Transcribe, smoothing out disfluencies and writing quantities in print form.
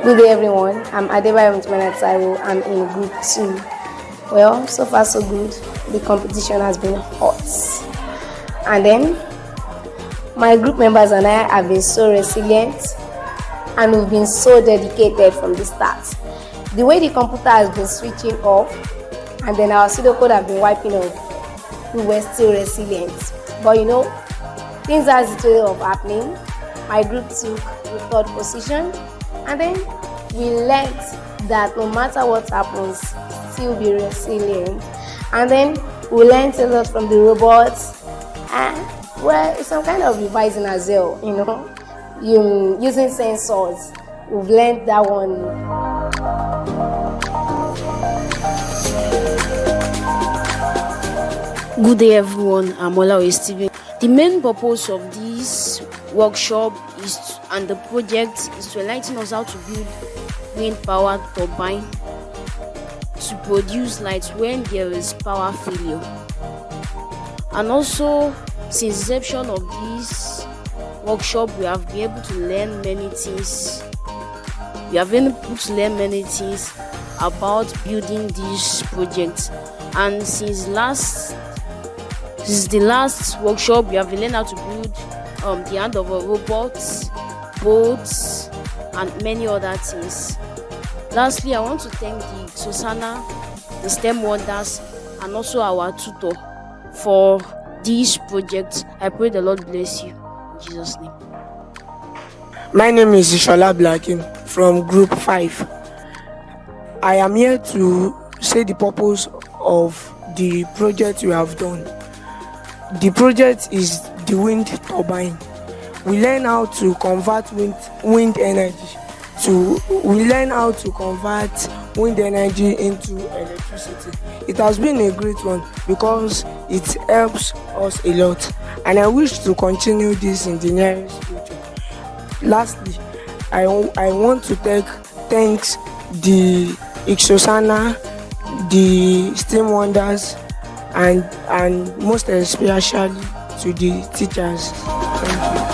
Good day, everyone. I'm Adebayo Mtumanataiwo. I'm in Group 2. Well, so far so good. The competition has been hot. And then, my group members and I have been so resilient and we've been so dedicated from the start. The way the computer has been switching off and then our pseudocode have been wiping off, we were still resilient. But things are the way of happening. My group took the third position, and then we learned that no matter what happens, still be resilient. And then we learned a lot from the robots, and some kind of revising as well. Using sensors. We've learned that one. Good day, everyone. I'm Ola Steven. The main purpose of this workshop and the project is to enlighten us how to build wind power turbine to produce light when there is power failure. And also, since inception of this workshop, we have been able to learn many things. We have been able to learn many things about building this project. And since the last workshop, we have learned how to build the hand of a robot, boats, and many other things. Lastly, I want to thank the Susanna, the STEMWonders, and also our tutor for this project. I pray the Lord bless you. In Jesus' name. My name is Ishola Blakim from Group 5. I am here to say the purpose of the project we have done. The project is the wind turbine. We learn how to convert wind energy into electricity. It has been a great one because it helps us a lot, and I wish to continue this in the nearest future. Lastly, I want to thank the Ixosana, the STEMWonders, and most especially to the teachers. Thank you.